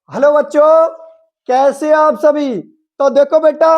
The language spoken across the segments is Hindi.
हेलो बच्चों, कैसे आप सभी। तो देखो बेटा,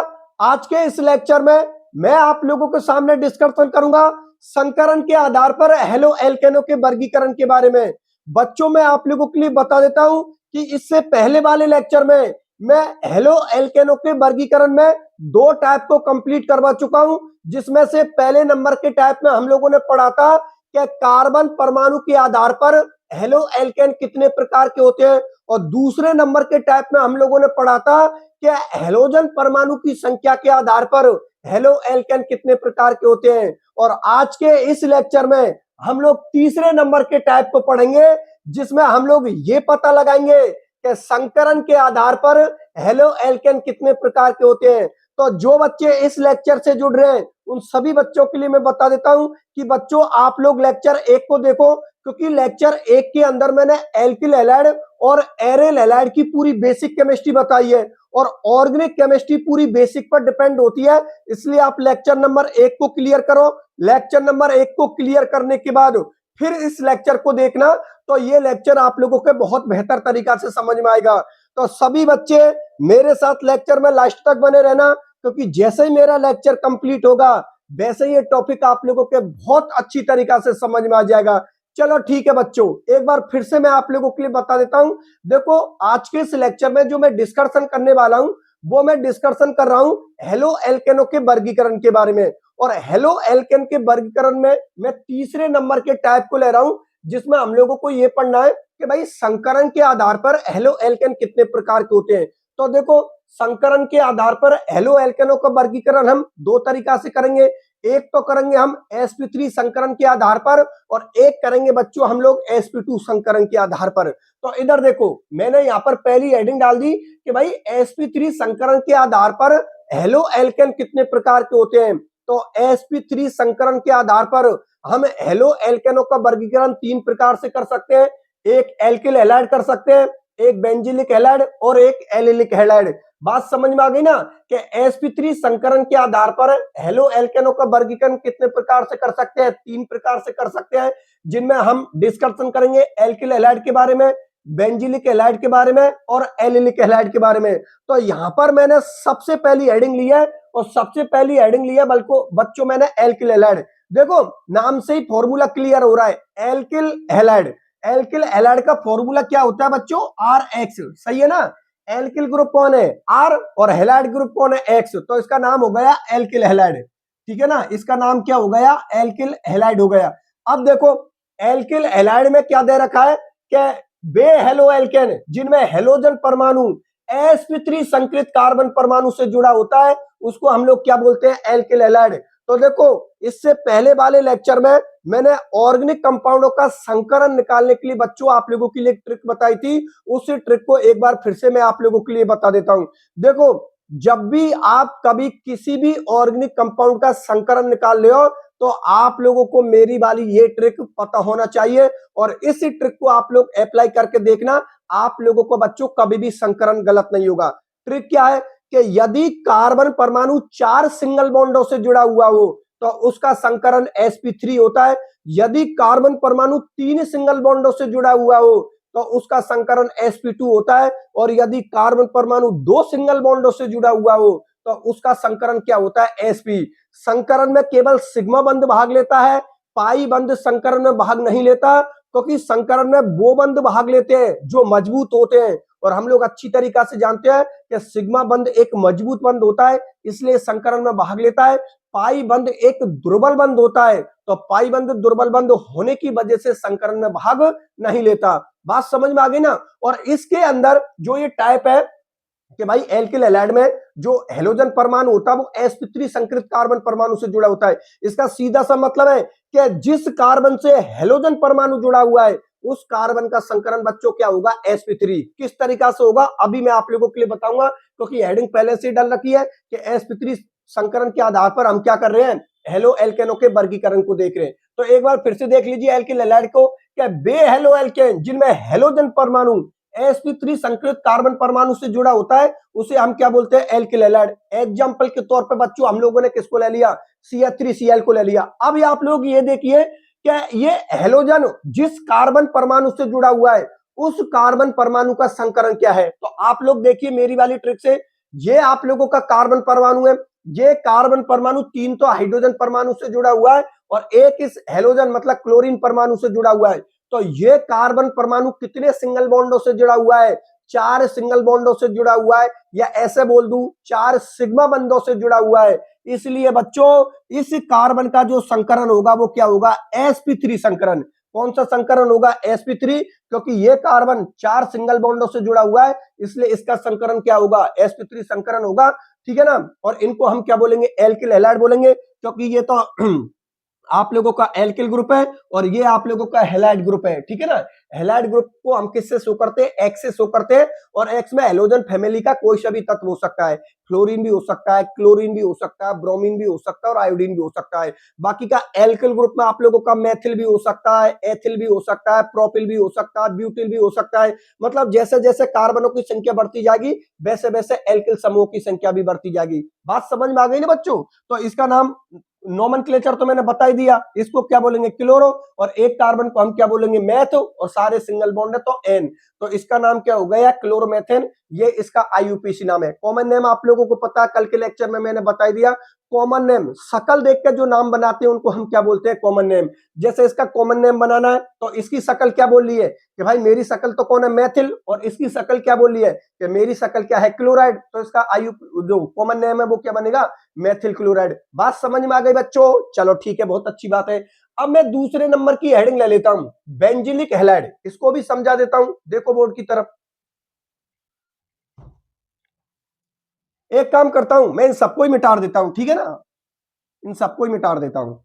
आज के इस लेक्चर में मैं आप लोगों के सामने डिस्कशन करूंगा संकरण के आधार पर हेलो एल्केनो के वर्गीकरण के बारे में। बच्चों, मैं आप लोगों के लिए बता देता हूं कि इससे पहले वाले लेक्चर में मैं हेलो एल्केनो के वर्गीकरण में दो टाइप को कंप्लीट करवा चुका हूं, जिसमें से पहले नंबर के टाइप में हम लोगों ने पढ़ा था कि कार्बन परमाणु के आधार पर हेलो एल्केन कितने प्रकार के होते हैं, और दूसरे नंबर के टाइप में हम लोगों ने पढ़ा था कि हेलोजन परमाणु की संख्या के आधार पर हेलो एल्केन कितने प्रकार के होते हैं। और आज के इस लेक्चर में हम लोग तीसरे नंबर के टाइप को पढ़ेंगे, जिसमें हम लोग ये पता लगाएंगे कि संकरण के आधार पर हेलो एल्केन कितने प्रकार के होते हैं। तो जो बच्चे इस लेक्चर से जुड़ रहे हैं उन सभी बच्चों के लिए मैं बता देता हूं कि बच्चों आप लोग लेक्चर 1 को देखो, क्योंकि लेक्चर 1 के अंदर मैंने एल्किल हैलाइड और एरेल हैलाइड की पूरी बेसिक केमिस्ट्री बताई है, और ऑर्गेनिक केमिस्ट्री पूरी बेसिक पर डिपेंड होती है। इसलिए आप लेक्चर नंबर 1 को क्लियर करो। लेक्चर नंबर 1 को क्लियर करने के बाद फिर इस लेक्चर को देखना, तो ये लेक्चर आप लोगों के बहुत बेहतर तरीका से समझ में आएगा। तो सभी बच्चे मेरे साथ लेक्चर में लास्ट तक बने रहना, क्योंकि जैसे ही मेरा लेक्चर कंप्लीट होगा वैसे ही ये टॉपिक आप लोगों के बहुत अच्छी तरीका से समझ में आ जाएगा। चलो ठीक है बच्चों, एक बार फिर से मैं आप लोगों के लिए बता देता हूं। देखो, आज के इस लेक्चर में जो मैं डिस्कशन करने वाला हूं वो मैं डिस्कशन कर रहा हूं हेलो एल्केनो के वर्गीकरण के बारे में। और हेलो एल्केन के वर्गीकरण में मैं तीसरे नंबर के टाइप को ले रहा हूं, जिसमें हम लोगों को यह पढ़ना है कि भाई संकरण के आधार पर हेलो एल्केन कितने प्रकार के होते हैं। तो देखो, संकरण के आधार पर हेलो एल्केनो का वर्गीकरण हम दो तरीका से करेंगे। एक तो करेंगे हम sp3 संकरण के आधार पर, और एक करेंगे बच्चों हम लोग sp2 संकरण के आधार पर। तो इधर देखो, मैंने यहाँ पर पहली हेडिंग डाल दी कि भाई sp3 संकरण के आधार पर हेलो एल्केन कितने प्रकार के होते हैं। तो sp3 संकरण के आधार पर हम हेलो एल्केनो का वर्गीकरण तीन प्रकार से कर सकते हैं। एक एल्किल हैलाइड कर सकते हैं, एक बेंजिलिक हैलाइड और एक एलिलिक हैलाइड। बात समझ में आ गई ना कि sp3 संकरण के आधार पर हेलो एल्केनो का वर्गीकरण कितने प्रकार से कर सकते हैं। तीन प्रकार से कर सकते हैं, जिनमें हम डिस्कशन करेंगे एल्किल हैलाइड के बारे में, बेंजिलिक हैलाइड के बारे में और एलिलिक हैलाइड के बारे में। तो यहाँ पर मैंने सबसे पहली हेडिंग ली है, और सबसे पहली हेडिंग ली है बच्चों मैंने एल्किल हैलाइड। देखो, नाम से ही फॉर्मूला क्लियर हो रहा है, एल्किल हैलाइड। एल्किल हैलाइड का फॉर्मूला क्या होता है बच्चों? RX, सही है ना। एल्किल ग्रुप कौन है? R, और हैलाइड ग्रुप कौन है? X। तो इसका नाम हो गया एल्किल हैलाइड, ठीक है ना। इसका नाम क्या हो गया? एल्किल हैलाइड हो गया। अब देखो, एल्किल हैलाइड में क्या दे रखा है कि वे हेलो एल्केन जिनमें हेलोजन परमाणु sp3 संकरित कार्बन परमाणु से जुड़ा होता है, उसको हम लोग क्या बोलते हैं? Alkyl halide. तो देखो, इससे पहले वाले लेक्चर में मैंने ऑर्गेनिक कंपाउंडों का संकरण निकालने के लिए बच्चों आप लोगों के लिए एक ट्रिक बताई थी। उसी ट्रिक को एक बार फिर से मैं आप लोगों के लिए बता देता हूं। देखो, जब भी आप कभी किसी भी ऑर्गेनिक कंपाउंड का संकरण निकाल रहे हो, तो आप लोगों को मेरी वाली ये ट्रिक पता होना चाहिए, और इसी ट्रिक को आप लोग अप्लाई करके देखना, आप लोगों को बच्चों कभी भी संकरण गलत नहीं होगा। ट्रिक क्या है कि यदि कार्बन परमाणु 4 सिंगल बॉन्डों से जुड़ा हुआ हो तो उसका संकरण sp3 होता है। यदि कार्बन परमाणु 3 सिंगल बॉन्डों से जुड़ा हुआ हो तो उसका संकरण sp2 होता है। और यदि कार्बन परमाणु 2 सिंगल बॉन्डों से जुड़ा हुआ हो तो उसका संकरण क्या होता है? sp। संकरण में केवल सिग्मा बंध भाग लेता है, पाई बंध संकरण में भाग नहीं लेता, क्योंकि संकरण में वो बंध भाग लेते हैं जो मजबूत होते हैं, और हम लोग अच्छी तरीका से जानते हैं कि सिग्मा बंध एक मजबूत बंध होता है, इसलिए संकरण में भाग लेता है। पाई बंध एक दुर्बल बंध होता है, तो पाई बंध दुर्बल बंध होने की वजह से संकरण में भाग नहीं लेता। बात समझ में आ गई ना। और इसके अंदर जो ये टाइप है कि भाई एल्किल हैलाइड में जो हेलोजन परमाणु होता है वो sp3 संकरित कार्बन परमाणु से जुड़ा होता है। इसका सीधा सा मतलब है कि जिस कार्बन से हेलोजन परमाणु जुड़ा हुआ है उस कार्बन का संकरण बच्चों क्या होगा? sp3। किस तरीका से होगा अभी मैं आप लोगों के लिए बताऊंगा, क्योंकि हेडिंग पहले से डाल रखी है कि sp3 संकरण के आधार पर हम क्या कर रहे हैं? हेलो एल्केनो के वर्गीकरण को देख रहे हैं। तो एक बार फिर से देख लीजिए एल्किल हैलाइड को, क्या वे हेलो एल्केन जिनमें हेलोजन परमाणु sp3 संकरित कार्बन परमाणु से जुड़ा होता है उसे हम क्या बोलते हैं? Alkyl halide. एग्जांपल के तौर पे बच्चों हम लोगों ने किसको ले लिया? CH3Cl को ले लिया। अब ये आप लोग ये देखिए कि ये हेलोजन जिस कार्बन परमाणु से जुड़ा हुआ है उस कार्बन परमाणु का संकरण क्या है। तो आप लोग देखिए मेरी वाली ट्रिक से, ये आप लोगों का कार्बन परमाणु है, ये कार्बन परमाणु 3 तो हाइड्रोजन परमाणु से जुड़ा हुआ है और एक इस हेलोजन मतलब क्लोरीन परमाणु से जुड़ा हुआ है। तो ये कार्बन परमाणु कितने सिंगल बॉन्डों से जुड़ा हुआ है, 4 सिंगल बॉन्डों से जुड़ा हुआ है, या ऐसे बोल दूं 4 सिग्मा बंधों से जुड़ा हुआ है। इसलिए बच्चों इस कार्बन का जो संकरण होगा वो क्या होगा, sp3 संकरण। कौन सा संकरण होगा, sp3, क्योंकि ये कार्बन 4 सिंगल बॉन्डों से जुड़ा हुआ है, इसलिए इसका संकरण क्या होगा, sp3 संकरण होगा। ठीक है ना। और इनको हम क्या बोलेंगे, एल्किल हैलाइड बोलेंगे, क्योंकि ये तो आप लोगों का एल्किल ग्रुप है और ये आप लोगों का हैलाइड ग्रुप है। ठीक है ना। हैलाइड ग्रुप को हम किससे शो करते हैं, एक्स से शो करते हैं, और एक्स में हैलोजन फैमिली का कोई सा भी तत्व हो सकता है, फ्लोरीन भी हो सकता है, क्लोरीन भी हो सकता है, ब्रोमीन भी हो सकता है और आयोडीन भी हो सकता है। बाकी का एल्किल ग्रुप में आप लोगों का मैथिल भी हो सकता है, एथिल भी हो सकता है, प्रोपिल भी हो सकता है, ब्यूटिल भी हो सकता है। मतलब जैसे जैसे कार्बनों की संख्या बढ़ती जाएगी वैसे वैसे एल्किल समूह की संख्या भी बढ़ती जाएगी। बात समझ में आ गई ना बच्चों। तो इसका नाम नोमेनक्लेचर तो मैंने बता ही दिया, इसको क्या बोलेंगे, क्लोरो, और एक कार्बन को हम क्या बोलेंगे, मैथ, और सारे सिंगल बॉन्ड है तो एन, तो इसका नाम क्या हो गया, क्लोरोमेथेन। ये इसका आईयूपीसी नाम है। कॉमन नेम आप लोगों को पता है, कल के लेक्चर में मैंने बता दिया। कॉमन नेम शकल देख के जो नाम बनाते हैं उनको हम क्या बोलते हैं, कॉमन नेम। जैसे इसका कॉमन नेम बनाना है तो इसकी शकल क्या बोल रही है कि भाई मेरी शकल तो कौन है, मैथिल, और इसकी शकल क्या बोल रही है कि मेरी शकल क्या है, क्लोराइड, तो इसका आयु जो कॉमन नेम है वो क्या बनेगा, मैथिल क्लोराइड। बात समझ में आ गई बच्चों, चलो ठीक है, बहुत अच्छी बात है। अब मैं दूसरे नंबर की हेडिंग ले लेता हूं, बेंजिलिक हैलाइड, इसको भी समझा देता हूं, देखो बोर्ड की तरफ। एक काम करता हूं, मैं इन सबको ही मिटा देता हूं, ठीक है ना, इन सबको ही मिटा देता हूं।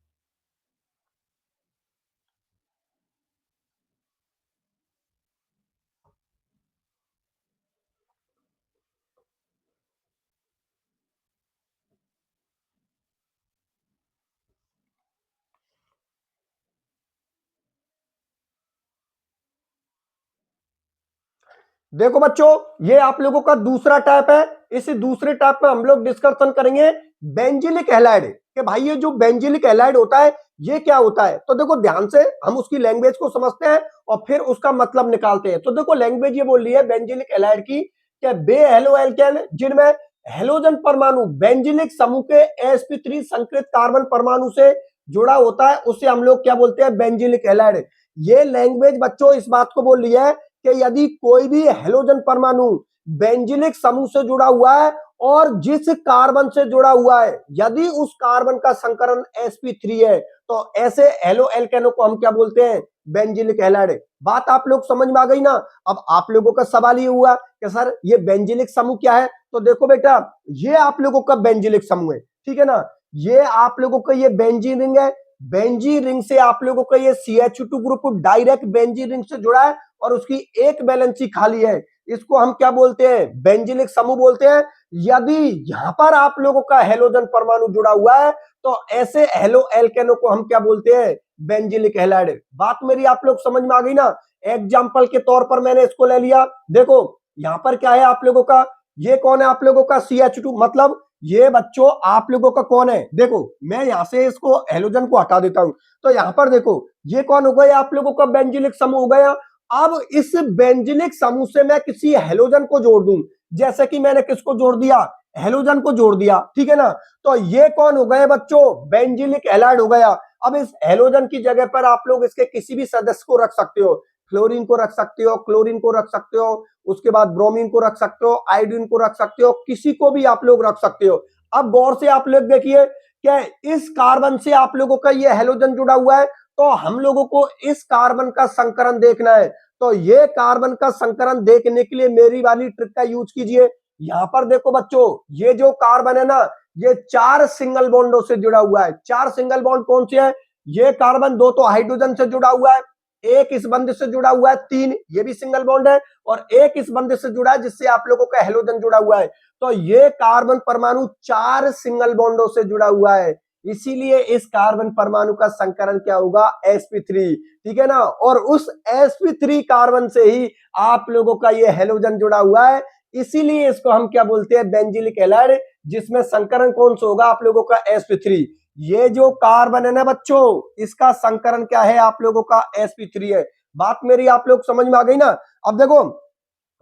देखो बच्चों, ये आप लोगों का दूसरा टाइप है। इस दूसरे टाइप में हम लोग डिस्कशन करेंगे बेंजिलिक हैलाइड, कि भाई ये जो बेंजिलिक हैलाइड होता है ये क्या होता है। तो देखो ध्यान से हम उसकी लैंग्वेज को समझते हैं और फिर उसका मतलब निकालते हैं। तो देखो लैंग्वेज ये बोल रही है बेंजिलिक हैलाइड की, कि बे हेलो एल्केन जिनमें हेलोजन परमाणु बेंजिलिक समूह के sp3 संकृत कार्बन परमाणु से जुड़ा होता है, उसे हम लोग क्या बोलते हैं, बेंजिलिक हैलाइड। ये लैंग्वेज बच्चों इस बात को बोल रही है कि यदि कोई भी हेलोजन परमाणु बेंजिलिक समूह से जुड़ा हुआ है और जिस कार्बन से जुड़ा हुआ है यदि उस कार्बन का संकरण sp3 है तो ऐसे हेलो एल्केनो को हम क्या बोलते हैं, बेंजिलिक हैलाइड। बात आप लोग समझ में आ गई ना। अब आप लोगों का सवाल ये हुआ कि सर ये बेंजिलिक समूह क्या है। तो देखो बेटा, ये आप लोगों का बेंजिलिक समूह है, ठीक है ना। ये आप लोगों का ये बेंजीन रिंग है, बेंजीन रिंग से आप लोगों का ये CH2 group direct benzene ring से जुड़ा है और उसकी एक वैलेंसी खाली है। इसको हम क्या बोलते हैं, बेंजिलिक समूह बोलते हैं। यदि यहां पर आप लोगों का हेलोजन परमाणु जुड़ा हुआ है तो ऐसे हेलो एल्केनो को हम क्या बोलते हैं, बेंजिलिक हैलाइड। बात मेरी आप लोग समझ में आ गई ना। एग्जाम्पल के तौर पर मैंने इसको ले लिया। देखो यहां पर क्या है आप लोगों का, ये कौन है आप लोगों का, CH2, मतलब ये बच्चों आप लोगों का कौन है। देखो मैं यहां से इसको हेलोजन को हटा देता हूं तो यहां पर देखो ये कौन हो गया, आप लोगों का बेंजिलिक समूह हो गया। अब इस बेंजिलिक समूह से मैं किसी हेलोजन को जोड़ दूं, जैसे कि मैंने किसको जोड़ दिया, हेलोजन को जोड़ दिया, ठीक है ना। तो ये कौन हो गए बच्चों, बेंजिलिक हैलाइड हो गया। अब इस हेलोजन की जगह पर आप लोग इसके किसी भी सदस्य को रख सकते हो, फ्लोरीन को रख सकते हो, क्लोरीन को रख सकते हो, उसके बाद ब्रोमीन को रख सकते हो, आयोडीन को रख सकते हो, किसी को भी आप लोग रख सकते हो। अब गौर से आप लोग देखिए क्या इस कार्बन से आप लोगों का ये हेलोजन जुड़ा हुआ है तो हम लोगों को इस कार्बन का संकरण देखना है। तो ये कार्बन का संकरण देखने के लिए मेरी वाली ट्रिक का यूज कीजिए। यहां पर देखो बच्चों, ये जो कार्बन है ना ये 4 सिंगल बॉन्डों से जुड़ा हुआ है। 4 सिंगल बॉन्ड कौन से है, ये कार्बन 2 तो हाइड्रोजन से जुड़ा हुआ है, एक इस बंध से जुड़ा हुआ है, 3 ये भी सिंगल बॉन्ड है, और एक इस बंध से जुड़ा है जिससे आप लोगों का हेलोजन जुड़ा हुआ है। तो ये कार्बन परमाणु 4 सिंगल बॉन्डों से जुड़ा हुआ है, इसीलिए इस कार्बन परमाणु का संकरण क्या होगा, sp3, ठीक है ना। और उस sp3 कार्बन से ही आप लोगों का ये हेलोजन जुड़ा हुआ है, इसीलिए इसको हम क्या बोलते हैं, बेंजिलिक हैलाइड, जिसमें संकरण कौन सा होगा, आप लोगों का sp3। ये जो कार्बन है ना बच्चों, इसका संकरण क्या है, आप लोगों का sp3 है। बात मेरी आप लोग समझ में आ गई ना। अब देखो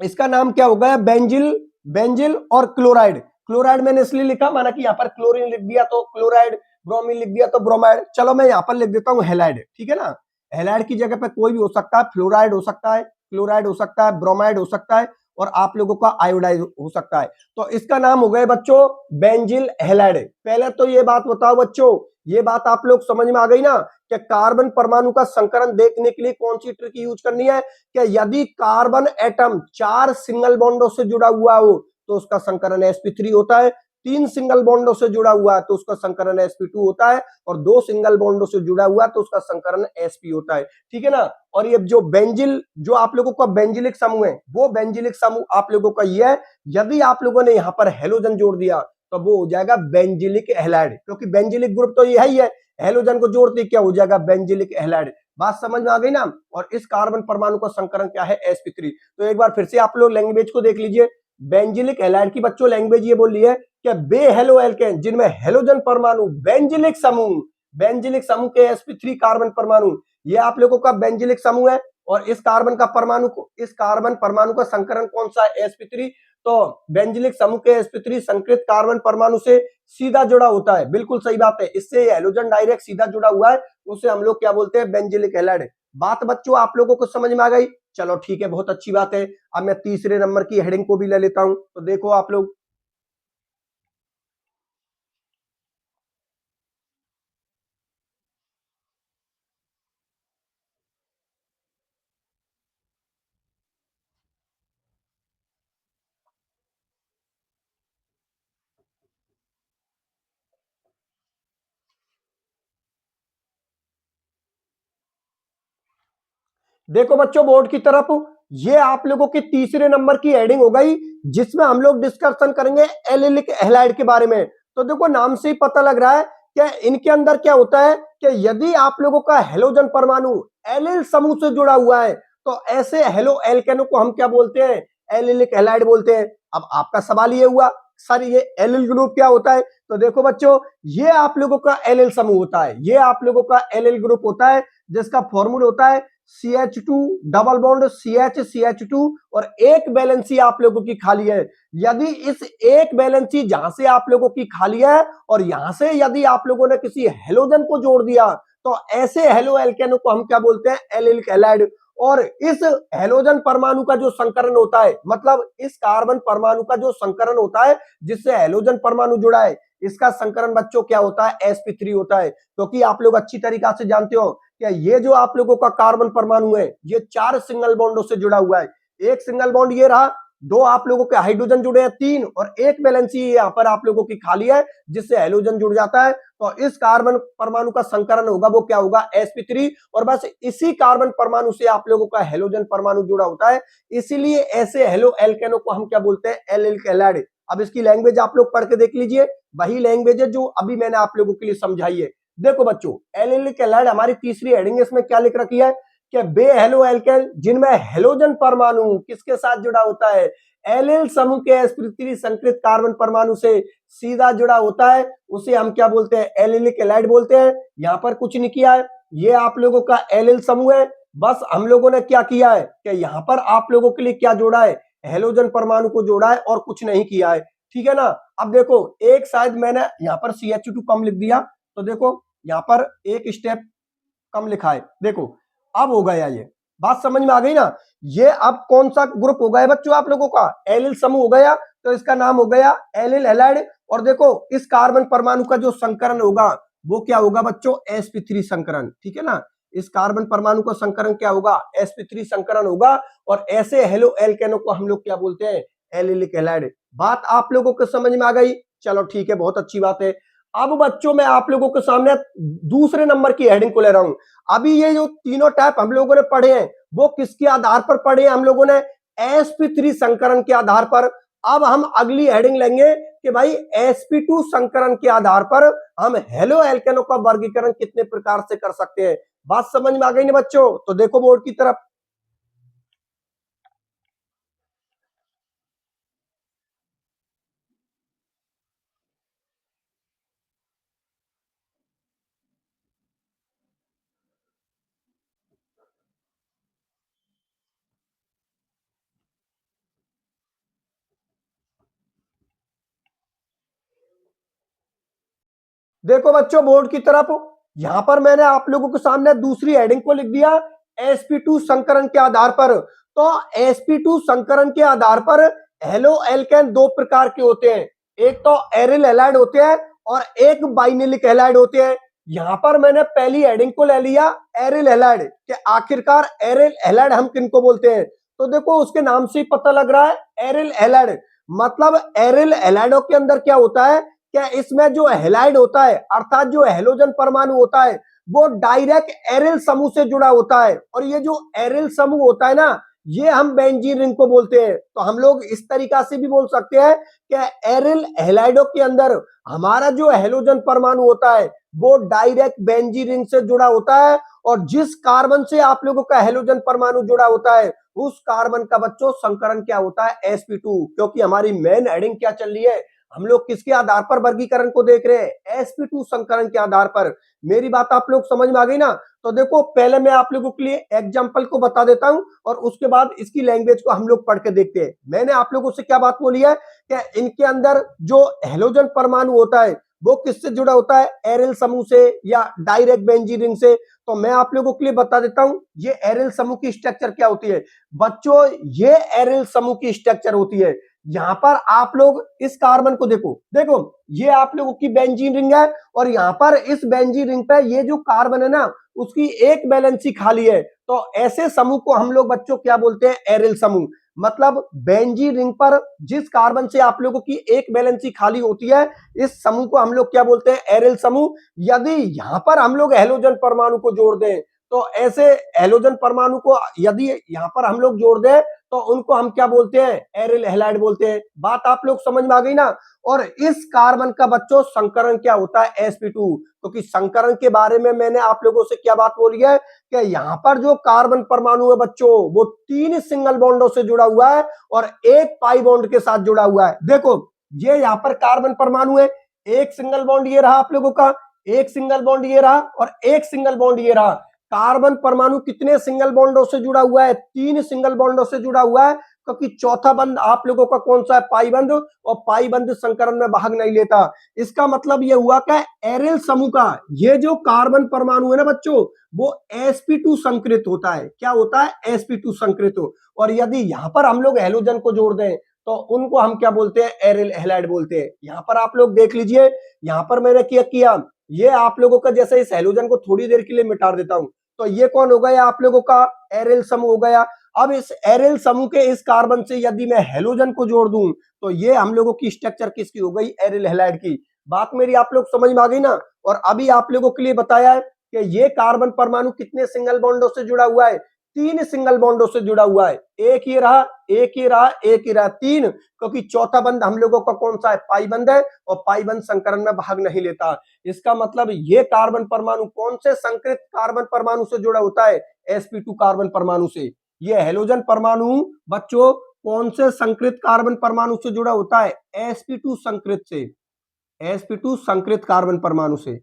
इसका नाम क्या हो गया, बेंजिल, बेंजिल और क्लोराइड। क्लोराइड मैंने इसलिए लिखा माना कि यहाँ पर क्लोरीन लिख दिया तो क्लोराइड, ब्रोमीन लिख दिया तो ब्रोमाइड। चलो मैं यहाँ पर लिख देता हूँ हेलाइड, ठीक है ना। हेलाइड की जगह पे कोई भी हो सकता है, फ्लोराइड हो सकता है, क्लोराइड हो सकता है, ब्रोमाइड हो सकता है, और आप लोगों का आयोडाइड हो सकता है। तो इसका नाम हो गए बच्चों बेंजिल हेलाइड। पहले तो ये बात बताओ बच्चों, ये बात आप लोग समझ में आ गई ना कि कार्बन परमाणु का संकरण देखने के लिए कौन सी ट्रिक यूज करनी है, कि यदि कार्बन एटम 4 सिंगल बॉन्डों से जुड़ा हुआ हो तो उसका संकरण sp3 होता है, 3 सिंगल बॉन्डों से जुड़ा हुआ है तो उसका संकरण sp2 होता है, और 2 सिंगल बॉन्डों से जुड़ा हुआ है तो उसका संकरण sp होता है, ठीक है ना। और ये जो बेंजिल, जो आप लोगों का बेंजिलिक समूह है, वो बेंजिलिक समूह आप लोगों का ये है, यदि आप लोगों ने यहां पर हेलोजन जोड़ दिया तो वो हो जाएगा बेंजिलिक हैलाइड, क्योंकि बेंजिलिक ग्रुप तो ये ही है, हेलोजन को जोड़ते क्या हो जाएगा बेंजिलिक हैलाइड। बात समझ में आ गई ना। और इस कार्बन परमाणु का संकरण क्या है sp3। तो एक बार फिर से आप लोग लैंग्वेज को देख लीजिए, बेंजिलिक हैलाइड की बच्चों लैंग्वेज ये बोल रही है कि बे हेलो एल्केन जिनमें हेलोजन परमाणु बेंजिलिक समूह, बेंजिलिक समूह के sp3 कार्बन परमाणु, ये आप लोगों का बेंजिलिक समूह है। और इस कार्बन का परमाणु को, इस कार्बन परमाणु का संकरण कौन सा है sp3। तो बेंजिलिक समूह के sp3 संकृत कार्बन परमाणु से सीधा जुड़ा होता है, बिल्कुल सही बात है, इससे हेलोजन डायरेक्ट सीधा जुड़ा हुआ है, उसे हम लोग क्या बोलते हैं बेंजिलिक हैलाइड। बात बच्चों आप लोगों को समझ में आ गई। चलो ठीक है, बहुत अच्छी बात है। अब मैं तीसरे नंबर की हेडिंग को भी ले लेता हूं, तो देखो आप लोग, देखो बच्चों बोर्ड की तरफ, ये आप लोगों की तीसरे नंबर की हेडिंग हो गई, जिसमें हम लोग डिस्कशन करेंगे एलिलिक हैलाइड के बारे में। तो देखो नाम से ही पता लग रहा है कि इनके अंदर क्या होता है, कि यदि आप लोगों का हेलोजन परमाणु एलिल समूह से जुड़ा हुआ है तो ऐसे हेलो एल्केनो को हम क्या बोलते हैं, एलिलिक हैलाइड बोलते हैं। अब आपका सवाल ये हुआ सर ये एलिल ग्रुप क्या होता है। तो देखो बच्चों, ये आप लोगों का एलिल समूह होता है, ये आप लोगों का एलिल ग्रुप होता है, जिसका फॉर्मूला होता है CH2 डबल बॉन्ड CH और एक वैलेंसी आप लोगों की खाली है। यदि इस एक वैलेंसी जहां से आप लोगों की खाली है और यहां से यदि आप लोगों ने किसी हेलोजन को जोड़ दिया तो ऐसे हेलो एल्केनो को हम क्या बोलते हैं, एलिलिक हैलाइड। और इस हेलोजन परमाणु का जो संकरण होता है, मतलब इस कार्बन परमाणु का जो संकरण होता है जिससे हेलोजन परमाणु जुड़ा है, इसका संकरण बच्चों क्या होता है, sp3 होता है। क्योंकि तो आप लोग अच्छी तरीका से जानते हो क्या, ये जो आप लोगों का कार्बन परमाणु है ये 4 सिंगल बॉन्डों से जुड़ा हुआ है। एक सिंगल बॉन्ड ये रहा, 2 आप लोगों के हाइड्रोजन जुड़े हैं 3, और एक वैलेंसी यहाँ पर आप लोगों की खाली है जिससे हेलोजन जुड़ जाता है। तो इस कार्बन परमाणु का संकरण होगा वो क्या होगा, sp3। और बस इसी कार्बन परमाणु से आप लोगों का हेलोजन परमाणु जुड़ा होता है, इसीलिए ऐसे हेलो एल्केनो को हम क्या बोलते हैं, एलिलिक हैलाइड। अब इसकी लैंग्वेज आप लोग पढ़ के देख लीजिए, वही लैंग्वेज है जो अभी मैंने आप लोगों के लिए समझाई है। देखो बच्चों एलिलिक हैलाइड हमारी तीसरी हेडिंग है, इसमें क्या लिख रखी है कि बे हेलो एल्केन जिनमें हेलोजन परमाणु किसके साथ जुड़ा होता है, एलिल समूह के sp3 संकृत कार्बन परमाणु से सीधा जुड़ा होता है, उसे हम क्या बोलते हैं, एलिलिक हैलाइड बोलते हैं। यहां पर कुछ नहीं किया है, ये आप लोगों का एलिल समूह है, बस हम लोगों ने क्या किया है कि यहां पर आप लोगों के लिए क्या जोड़ा है, हेलोजन परमाणु को जोड़ा है और कुछ नहीं किया है, ठीक है ना। अब देखो एक शायद मैंने यहां पर CH2 कम लिख दिया, तो देखो यहां पर एक स्टेप कम लिखा है, देखो अब हो गया ये, बात समझ में आ गई ना। ये अब कौन सा ग्रुप हो गया बच्चों आप लोगों का, एलिल समूह हो गया, तो इसका नाम हो गया एलिल हैलाइड। और देखो इस कार्बन परमाणु का जो संकरण होगा वो क्या होगा बच्चों, sp3 संकरण, ठीक है ना। इस कार्बन परमाणु का संकरण क्या होगा, sp3 संकरण होगा, और ऐसे हेलो एल्केनो को हम लोग क्या बोलते हैं, एलिलिक हैलाइड। बात आप लोगों को समझ में आ गई, चलो ठीक है, बहुत अच्छी बात है। अब बच्चों मैं आप लोगों के सामने दूसरे नंबर की हेडिंग को ले रहा हूं। अभी ये जो तीनों टाइप हम लोगों ने पढ़े हैं वो किसके आधार पर पढ़े हैं, हम लोगों ने sp3 संकरण के आधार पर। अब हम अगली हेडिंग लेंगे कि भाई sp2 संकरण के आधार पर हम हेलो एल्केनो का वर्गीकरण कितने प्रकार से कर सकते हैं। बात समझ में आ गई ना बच्चों, तो देखो बोर्ड की तरफ, देखो बच्चों बोर्ड की तरफ, यहां पर मैंने आप लोगों के सामने दूसरी हेडिंग को लिख दिया sp2 संकरण के आधार पर। तो sp2 संकरण के आधार पर हेलो एल्केन दो प्रकार के होते हैं, एक तो एरिल हैलाइड होते हैं और एक बाइनेलिक हैलाइड होते हैं। यहां पर मैंने पहली हेडिंग को ले लिया एरिल हैलाइड के, आखिरकार एरिल हैलाइड हम किनको बोलते हैं। तो देखो उसके नाम से ही पता लग रहा है एरिल हैलाइड, मतलब एरिल हैलाइडों के अंदर क्या होता है, क्या इसमें जो हैलाइड होता है अर्थात जो हैलोजन परमाणु होता है वो डायरेक्ट एरिल समूह से जुड़ा होता है। और ये जो एरिल समूह होता है ना, ये हम बेंजीन रिंग को बोलते हैं। तो हम लोग इस तरीका से भी बोल सकते हैं कि एरिल हैलाइडों के अंदर हमारा जो हैलोजन परमाणु होता है वो डायरेक्ट बेंजीन रिंग से जुड़ा होता है, और जिस कार्बन से आप लोगों का हैलोजन परमाणु जुड़ा होता है उस कार्बन का बच्चों संकरण क्या होता है sp2। क्योंकि हमारी मेन हेडिंग क्या चल रही है, हम लोग किसके आधार पर वर्गीकरण को देख रहे हैं, sp2 संकरण के आधार पर। मेरी बात आप लोग समझ में आ गई ना। तो देखो पहले मैं आप लोगों के लिए एग्जांपल को बता देता हूं और उसके बाद इसकी लैंग्वेज को हम लोग पढ़ के देखते हैं। मैंने आप लोगों से क्या बात बोली है कि इनके अंदर जो हैलोजन परमाणु होता है वो किससे जुड़ा होता है, एरिल समूह से या डायरेक्ट बेंजीन रिंग से। तो मैं आप लोगों के लिए बता देता हूं ये एरिल समूह की स्ट्रक्चर क्या होती है। बच्चों ये एरिल समूह की स्ट्रक्चर होती है। यहां पर आप लोग इस कार्बन को देखो, देखो ये आप लोगों की बेंजीन रिंग है और यहां पर इस बेंजीन रिंग पे ये जो कार्बन है ना उसकी एक वैलेंसी खाली है। तो ऐसे समूह को हम लोग बच्चों क्या बोलते हैं, एरिल समूह। मतलब बेंजीन रिंग पर जिस कार्बन से आप लोगों की एक वैलेंसी खाली होती है इस समूह को हम लोग क्या बोलते हैं, एरिल समूह। यदि यहां पर हम लोग हैलोजन परमाणु को जोड़ दें तो ऐसे हैलोजन परमाणु को यदि यहां पर हम लोग जोड़ दें तो उनको हम क्या बोलते हैं, एरिल हैलाइड बोलते हैं। बात आप लोग समझ में आ गई ना। और इस कार्बन का बच्चों संकरण क्या होता है, sp2। क्योंकि संकरण के बारे में मैंने आप लोगों से क्या बात बोली है कि यहां पर जो कार्बन परमाणु है बच्चों वो 3 सिंगल बॉन्डों से जुड़ा हुआ है और एक पाई बॉन्ड के साथ जुड़ा हुआ है। देखो ये यहां पर कार्बन परमाणु है, एक सिंगल बॉन्ड ये रहा आप लोगों का, एक सिंगल बॉन्ड ये रहा और एक सिंगल बॉन्ड ये रहा। कार्बन परमाणु कितने सिंगल बॉन्डों से जुड़ा हुआ है, 3 सिंगल बॉन्डों से जुड़ा हुआ है। क्योंकि चौथा बंद आप लोगों का कौन सा है, पाई बंद, और पाई बंद संकरण में भाग नहीं लेता। इसका मतलब ये हुआ कि एरिल समूह का ये जो कार्बन परमाणु है ना बच्चों वो sp2 संकृत होता है। क्या होता है, sp2 संकृत। और यदि यहां पर हम लोग हैलोजन को जोड़ दें तो उनको हम क्या बोलते हैं, एरिल हैलाइड बोलते हैं। यहां पर आप लोग देख लीजिए, यहां पर मैंने क्या किया, ये आप लोगों का जैसे इस हैलोजन को थोड़ी देर के लिए मिटा देता हूं तो ये कौन हो गया आप लोगों का, एरिल समूह हो गया। अब इस एरिल समूह के इस कार्बन से यदि मैं हैलोजन को जोड़ दूं तो ये हम लोगों की स्ट्रक्चर किसकी हो गई, एरिल हैलाइड की। बात मेरी आप लोग समझ में आ गई ना। और अभी आप लोगों के लिए बताया है कि ये कार्बन परमाणु कितने सिंगल बॉन्डों से जुड़ा हुआ है, 3 सिंगल बॉन्डों से जुड़ा हुआ है। एक ये रहा, एक ये रहा, एक ये रहा, 3। क्योंकि चौथा बंद हम लोगों का कौन सा है, पाई बंद है और पाई बंद संकरण में भाग नहीं लेता। इसका मतलब ये कार्बन परमाणु कौन से संकृत कार्बन परमाणु से जुड़ा होता है, sp2 कार्बन परमाणु से। ये हैलोजन परमाणु बच्चों कौन से संकृत कार्बन परमाणु से जुड़ा होता है, sp2 संकृत से, sp2 संकृत कार्बन परमाणु से,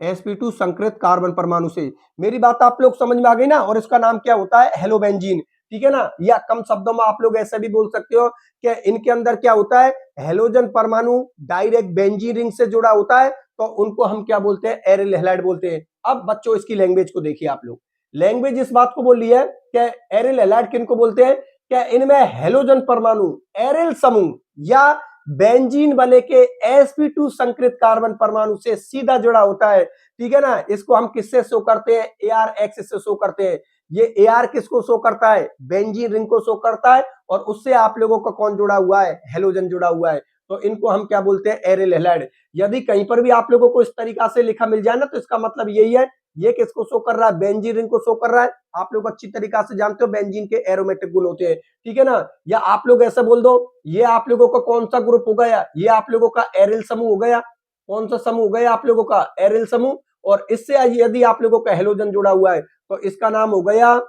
sp2 संकृत कार्बन परमाणु से। मेरी बात आप लोग समझ में आ गई ना। और इसका नाम क्या होता है, हेलोबेंजीन, ठीक है ना। या कम शब्दों में आप लोग ऐसे भी बोल सकते हो कि इनके अंदर क्या होता है, हेलोजन परमाणु डायरेक्ट बेंजीन रिंग से जुड़ा होता है तो उनको हम क्या बोलते हैं, एरिल हैलाइड बोलते हैं। अब बच्चों इसकी लैंग्वेज को देखिए आप लोग। लैंग्वेज इस बात को बोल रही है कि एरिल हैलाइड किनको बोलते हैं, क्या इनमें हेलोजन परमाणु एरिल समूह या बेंजीन बने के sp2 संकृत कार्बन परमाणु से सीधा जुड़ा होता है, ठीक है ना। इसको हम किससे शो करते हैं, AR एक्सिस से शो करते हैं। ये AR किसको शो करता है, बेंजीन रिंग को शो करता है और उससे आप लोगों का कौन जुड़ा हुआ है, हेलोजन जुड़ा हुआ है। तो इनको हम क्या बोलते हैं, एरिल हैलाइड। यदि कहीं पर भी आप लोगों को इस तरीका से लिखा मिल जाए ना तो इसका मतलब यही है, ये किसको शो कर रहा है, बेंजीन रिंग को शो कर रहा है। आप लोग अच्छी तरीका से जानते हो बेंजीन के एरोमेटिक गुण होते हैं, ठीक है ना। या आप लोग ऐसा बोल दो, ये आप लोगों का कौन सा ग्रुप हो गया, ये आप लोगों का एरिल समूह हो गया। कौन सा समूह हो गया आप लोगों का, एरिल समूह। और इससे यदि आप लोगों का हेलोजन जुड़ा हुआ है तो इसका नाम हो गया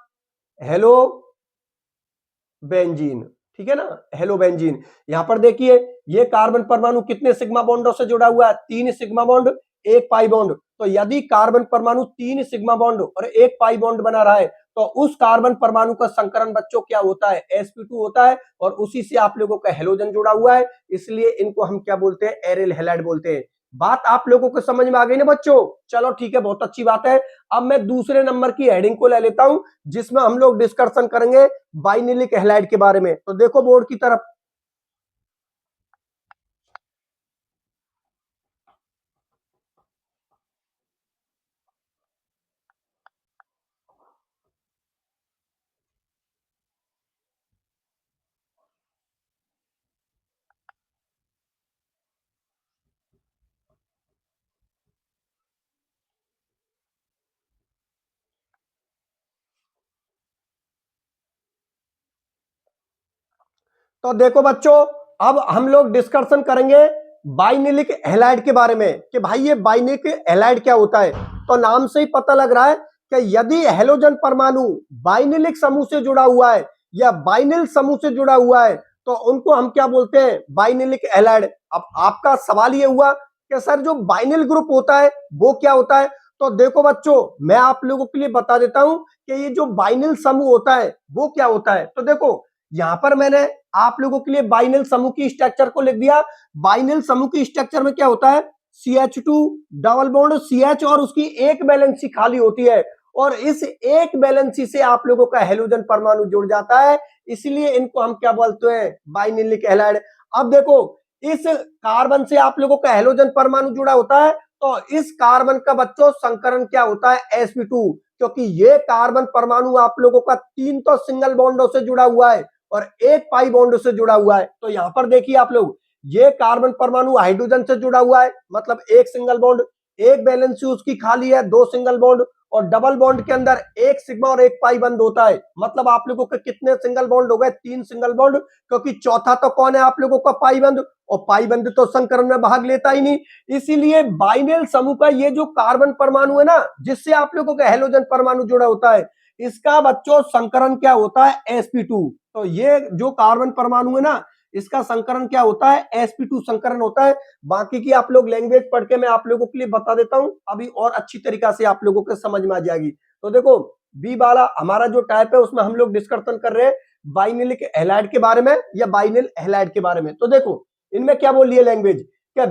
हेलो बेंजीन, ठीक है ना, हेलो बेंजीन। यहां पर देखिए ये कार्बन परमाणु कितने सिग्मा बॉन्डों से जुड़ा हुआ है, 3 सिग्मा बॉन्ड, एक पाई बॉन्ड। तो यदि कार्बन परमाणु 3 सिग्मा बॉन्ड और एक पाई बॉन्ड बना रहा है तो उस कार्बन परमाणु का संकरण बच्चों क्या होता है, sp2 होता है। और उसी से आप लोगों का हेलोजन जुड़ा हुआ है, इसलिए इनको हम क्या बोलते हैं, एरिल हैलाइड बोलते हैं। बात आप लोगों को समझ में आ गई ना बच्चों? चलो ठीक है, बहुत अच्छी बात है। अब मैं दूसरे नंबर की हेडिंग को ले लेता हूं, जिसमें हम लोग डिस्कशन करेंगे बाइनलिक हैलाइड के बारे में। तो देखो बोर्ड की तरफ, तो देखो बच्चों, अब हम लोग डिस्कशन करेंगे बाइनलिक हैलाइड के बारे में कि भाई ये बाइनलिक हैलाइड क्या होता है। तो नाम से ही पता लग रहा है कि यदि हैलोजन परमाणु बाइनलिक समूह से जुड़ा हुआ है या बाइनल समूह से जुड़ा हुआ है तो उनको हम क्या बोलते हैं? बाइनलिक हैलाइड। अब आपका सवाल ये हुआ कि सर जो बाइनल ग्रुप होता है वो क्या होता है? तो देखो बच्चों, मैं आप लोगों के लिए बता देता हूं कि ये जो बाइनल समूह होता है वो क्या होता है। तो देखो यहां पर मैंने आप लोगों के लिए बाइनल समूह की स्ट्रक्चर को लिख दिया। बाइनल समूह की स्ट्रक्चर में क्या होता है? CH2 डबल बॉन्ड CH और उसकी एक वैलेंसी खाली होती है, और इस एक वैलेंसी से आप लोगों का हैलोजन परमाणु जुड़ जाता है, इसलिए इनको हम क्या बोलते हैं? बाइनलिक हैलाइड। अब देखो, इस कार्बन से आप लोगों का हैलोजन परमाणु जुड़ा होता है, तो इस कार्बन का बच्चों संकरण क्या होता है? sp2, क्योंकि ये कार्बन परमाणु आप लोगों का 3 तो सिंगल बॉन्डों से जुड़ा हुआ है और एक पाई बॉन्ड से जुड़ा हुआ है। तो यहां पर देखिए आप लोग, ये कार्बन परमाणु हाइड्रोजन से जुड़ा हुआ है, मतलब एक सिंगल बॉन्ड, एक वैलेंसी उसकी खाली है, दो सिंगल बॉन्ड, और डबल बॉन्ड के अंदर एक सिग्मा और एक पाई बंद होता है। मतलब आप लोगों के कितने सिंगल बॉन्ड हो गए? 3 सिंगल बॉन्ड, क्योंकि चौथा तो कौन है आप लोगों का? पाई बंद, और पाई बंद तो संकरण में भाग लेता ही नहीं। इसीलिए बाइनल समूह का ये जो कार्बन परमाणु है ना, जिससे आप लोगों का हैलोजन परमाणु जुड़ा होता है, इसका बच्चों संकरण क्या होता है? sp2। तो ये जो कार्बन परमाणु है ना, इसका संकरण क्या होता है? sp2 संकरण होता है। बाकी की आप लोग लैंग्वेज पढ़ के मैं आप लोगों के लिए बता देता हूं, अभी और अच्छी तरीका से आप लोगों को समझ में आ जाएगी। तो देखो, बी वाला हमारा जो टाइप है उसमें हम लोग डिस्कशन कर रहे हैं बाइनलिक हैलाइड के बारे में या बाइनल हैलाइड के बारे में। तो देखो इनमें क्या बोल रही है लैंग्वेज, क्या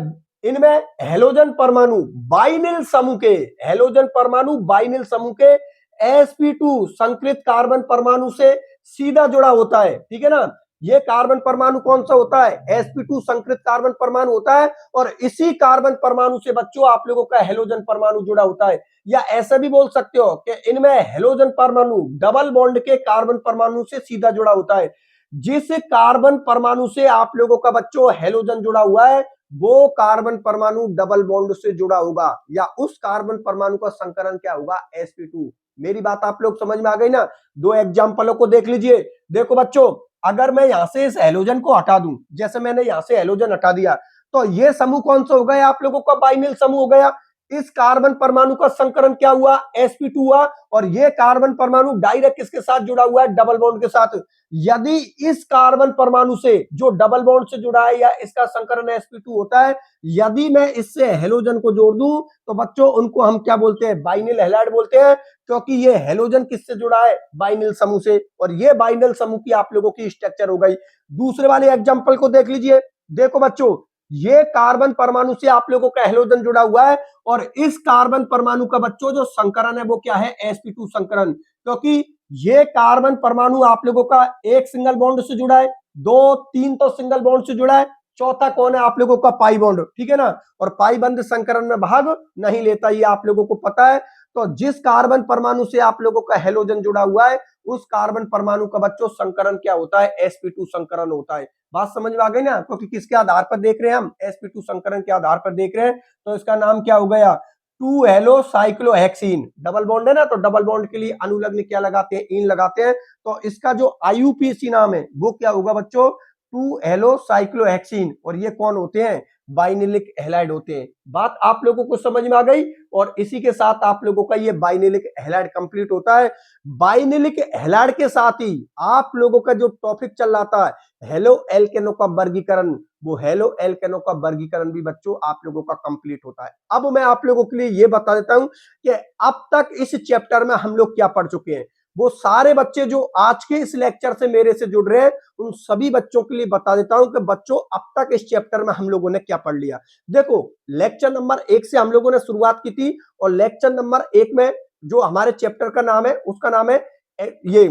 इनमें हैलोजन परमाणु बाइनल समूह के, हैलोजन परमाणु बाइनल समूह के sp2 संकलित कार्बन परमाणु से सीधा जुड़ा होता है। ठीक है ना? ये कार्बन परमाणु कौन सा होता है? sp2 संकलित कार्बन परमाणु होता है, और इसी कार्बन परमाणु से बच्चों आप लोगों का हैलोजन परमाणु जुड़ा होता है। या ऐसा भी बोल सकते हो कि इनमें हैलोजन परमाणु डबल बॉन्ड के कार्बन परमाणु से सीधा जुड़ा होता है। जिस कार्बन परमाणु से आप लोगों का बच्चों हैलोजन जुड़ा हुआ है वो कार्बन परमाणु डबल बॉन्ड से जुड़ा होगा, या उस कार्बन परमाणु का संकरण क्या होगा? sp2। मेरी बात आप लोग समझ में आ गई ना? दो एग्जांपलों को देख लीजिए। देखो बच्चों, अगर मैं यहां से इस हैलोजन को हटा दूं, जैसे मैंने यहां से हैलोजन हटा दिया, तो ये समूह कौन सा हो गया? आप लोगों का बाइनल समूह हो गया। इस कार्बन परमाणु का संकरण क्या हुआ? sp2 हुआ, और ये कार्बन परमाणु डायरेक्ट किसके साथ जुड़ा हुआ है? डबल बॉन्ड के साथ। यदि इस कार्बन परमाणु से जो डबल बॉन्ड से जुड़ा है या इसका संकरण sp2 होता है, यदि मैं इससे हैलोजन को जोड़ दूं तो बच्चों उनको हम क्या बोलते हैं? बाइनल हैलाइड बोलते हैं, क्योंकि ये हैलोजन किससे जुड़ा है? बाइनल समूह से। और ये बाइनल समूह की आप लोगों की स्ट्रक्चर हो गई। दूसरे वाले एग्जांपल को देख लीजिए। देखो बच्चों, ये कार्बन परमाणु से आप लोगों का हैलोजन जुड़ा हुआ है, और इस कार्बन परमाणु का बच्चों जो संकरण है वो क्या है? sp2 संकरण। क्योंकि ये कार्बन परमाणु आप लोगों का एक सिंगल बॉन्ड से जुड़ा है, दो तीन तो सिंगल बॉन्ड से जुड़ा है, चौथा कौन है? आप लोगों का पाई बॉन्ड। ठीक है ना? और पाई बंद संकरण में भाग नहीं लेता, ये आप लोगों को पता है। तो जिस कार्बन परमाणु से आप लोगों का हैलोजन जुड़ा हुआ है उस कार्बन परमाणु का बच्चों संकरण क्या होता है? sp2 संकरण होता है। बात समझ में आ गई ना? क्योंकि किसके आधार पर देख रहे हैं हम? sp2 संकरण के आधार पर देख रहे हैं। तो इसका नाम क्या हो गया? 2 हेलो साइक्लोहेक्सीन। डबल बॉन्ड है ना, तो डबल बॉन्ड के लिए अनुलग्न क्या लगाते हैं? इन लगाते हैं। तो इसका जो IUPAC नाम है वो क्या होगा बच्चों? 2 हेलो साइक्लोहेक्सीन। और ये कौन होते हैं? बाइनलिक हैलाइड होते हैं। बात आप लोगों को समझ में आ गई? और इसी के साथ आप लोगों का ये बाइनलिक हैलाइड कंप्लीट होता है। बाइनलिक हैलाइड के साथ ही आप लोगों का जो टॉपिक चल रहा था हेलो एल्केनो का वर्गीकरण, वो हेलो एल्केनो का वर्गीकरण भी बच्चों आप लोगों का कंप्लीट होता है। अब मैं आप लोगों के लिए ये बता देता हूं कि अब तक इस चैप्टर में हम लोग क्या पढ़ चुके हैं। वो सारे बच्चे जो आज के इस लेक्चर से मेरे से जुड़ रहे हैं, उन सभी बच्चों के लिए बता देता हूं कि बच्चों अब तक इस चैप्टर में हम लोगों ने क्या पढ़ लिया। देखो, लेक्चर नंबर 1 से हम लोगों ने शुरुआत की थी और लेक्चर नंबर 1 में जो हमारे चैप्टर का नाम है उसका नाम है ये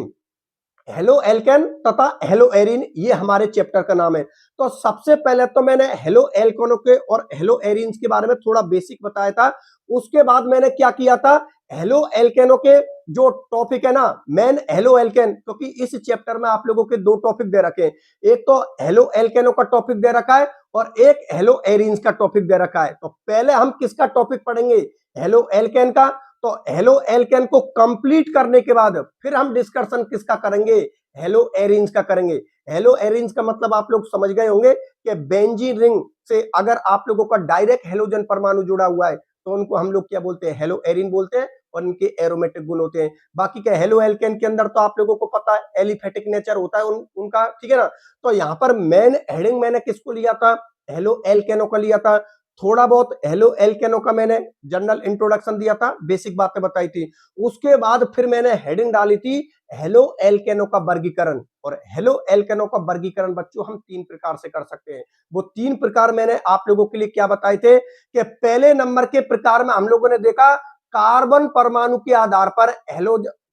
हेलो एल्केन तथा हेलो एरिन, ये हमारे चैप्टर का नाम है। तो सबसे पहले तो मैंने हेलो एल्केनों के और हेलो एरिन्स के बारे में थोड़ा बेसिक बताया था। उसके बाद मैंने क्या किया था, हेलो एल्केनों के जो टॉपिक है ना, मेन हेलो एल्केन, क्योंकि इस चैप्टर में आप लोगों के दो टॉपिक दे रखे हैं, एक तो हेलो एल्केनों का टॉपिक दे रखा है और एक हेलो एरिन्स का टॉपिक दे रखा है। तो पहले हम किसका टॉपिक पढ़ेंगे, हेलो एल्केन का। तो हेलो एल्केन को कंप्लीट करने के बाद फिर हम डिस्कशन किसका करेंगे, हेलो एरिन्स का करेंगे। हेलो एरिन्स का मतलब आप लोग समझ गए होंगे कि बेंजीन रिंग से अगर आप लोगों का डायरेक्ट हेलोजन परमाणु जुड़ा हुआ है तो उनको हम लोग क्या बोलते हैं, हेलो एरिन बोलते हैं और इनके एरोमेटिक गुण होते हैं। बाकी क्या हेलो एल्केन के अंदर तो आप लोगों को पता है एलिफेटिक नेचर होता है उनका, ठीक है ना। तो यहां पर मेन हेडिंग मैंने किसको लिया था, हेलो एल्केनो का लिया था। थोड़ा बहुत हेलो एल्केनो का मैंने जनरल इंट्रोडक्शन दिया था, बेसिक बातें बताई थी। उसके बाद फिर मैंने हेडिंग डाली थी हेलो एल्केनो का वर्गीकरण। और हेलो एल्केनो का वर्गीकरण बच्चों हम 3 प्रकार से कर सकते हैं। वो 3 प्रकार मैंने आप लोगों के लिए क्या बताए थे कि पहले नंबर के प्रकार में हम लोगों ने देखा कार्बन परमाणु के आधार पर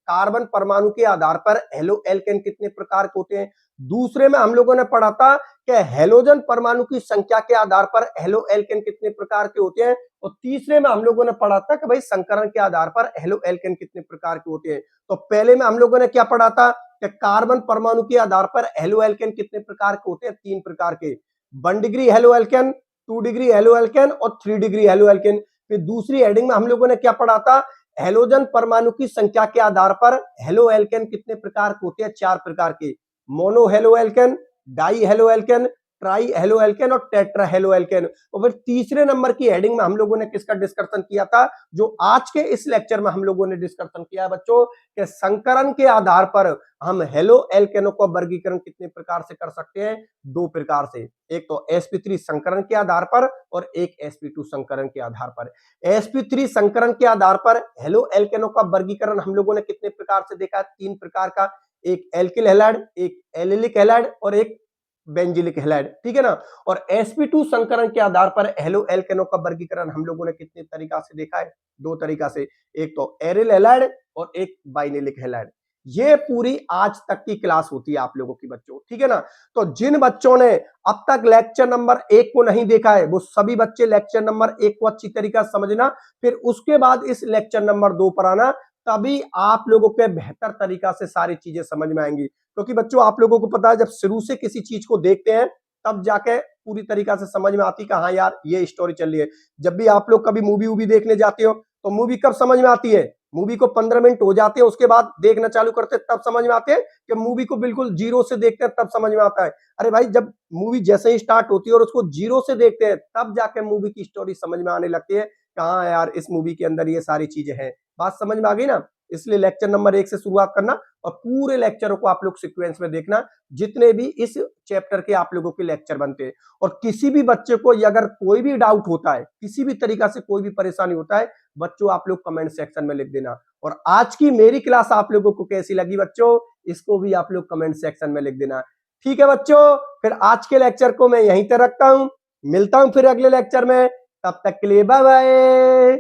कार्बन परमाणु के आधार पर हेलो एल्केन कितने प्रकार के होते हैं। दूसरे में हम लोगों ने पढ़ा था कि हेलोजन परमाणु की संख्या के आधार पर हेलो एल्केन कितने प्रकार के होते हैं। और तीसरे में हम लोगों ने पढ़ा था कि भाई संकरण के आधार पर हेलो एल्केन कितने प्रकार के होते हैं। तो पहले में हम लोगों ने क्या पढ़ा था कि कार्बन परमाणु के आधार पर हेलो एल्केन कितने प्रकार के होते हैं, 3 प्रकार के, 1 degree halo alkane, 2 degree halo alkane और 3 डिग्री हेलो एल्केन। फिर दूसरी हेडिंग में हम लोगों ने क्या पढ़ा था, हेलोजन परमाणु की संख्या के आधार पर हेलो एल्केन कितने प्रकार के होते हैं, 4 प्रकार के, mono halo alkane, die halo alkane, try halo alkane और टेट्रा हेलो एल्केन। और फिर तीसरे नंबर की हेडिंग में हम लोगों ने किसका डिस्कशन किया था, जो आज के इस लेक्चर में हम लोगों ने डिस्कशन किया है बच्चों, कि संकरण के आधार पर हम हेलो एल्केनो का वर्गीकरण कितने प्रकार से कर सकते हैं, 2 प्रकार से, एक तो sp3 संकरण के आधार पर और एक sp2 संकरण के आधार पर। sp3 संकरण के आधार पर हेलो एल्केनो का वर्गीकरण हम लोगों ने कितने प्रकार से देखा, 3 प्रकार का, एक एल्किल हैलाइड, एक एलिलिक हैलाइड और एक बेंजिलिक हैलाइड, ठीक है ना। और sp2 संकरण के आधार पर हेलो एल्केनो का वर्गीकरण हम लोगों ने कितने तरीका से देखा है, 2 तरीका से, एक तो एरिल हैलाइड और एक बाइनेलिक हैलाइड। ये पूरी आज तक की क्लास होती है आप लोगों की बच्चों, ठीक है ना। तो जिन बच्चों ने अब तक लेक्चर नंबर 1 को नहीं देखा है वो सभी बच्चे लेक्चर नंबर 1 को अच्छी तरीका से समझना, फिर उसके बाद इस लेक्चर नंबर 2 पर आना, तभी आप लोगों के बेहतर तरीका से सारी चीजें समझ में आएंगी। क्योंकि बच्चों आप लोगों को पता है जब शुरू से किसी चीज को देखते हैं तब जाके पूरी तरीका से समझ में आती है कि हाँ यार ये स्टोरी चल रही है। जब भी आप लोग कभी मूवी वूवी देखने जाते हो तो मूवी कब समझ में आती है, मूवी को 15 मिनट हो जाते हैं उसके बाद देखना चालू करते तब समझ में आते हैं, कि मूवी को बिल्कुल जीरो से देखते हैं तब समझ में आता है। अरे भाई जब मूवी जैसे ही स्टार्ट होती है और उसको जीरो से देखते हैं तब जाके मूवी की स्टोरी समझ में आने लगती है, कहाँ यार इस मूवी के अंदर ये सारी चीजें हैं। बात समझ में आ गई ना। इसलिए लेक्चर नंबर 1 से शुरुआत करना और पूरे लेक्चरों को आप लोग सीक्वेंस में देखना, जितने भी इस चैप्टर के आप लोगों के लेक्चर बनते हैं। और किसी भी बच्चे को अगर कोई भी डाउट होता है, किसी भी तरीका से कोई भी परेशानी होता है बच्चों, आप लोग कमेंट सेक्शन में लिख देना। और आज की मेरी क्लास आप लोगों को कैसी लगी बच्चों, इसको भी आप लोग कमेंट सेक्शन में लिख देना। ठीक है बच्चों, फिर आज के लेक्चर को मैं यहीं तक रखता हूं, मिलता हूं फिर अगले लेक्चर में, तब तक के लिए बाय बाय।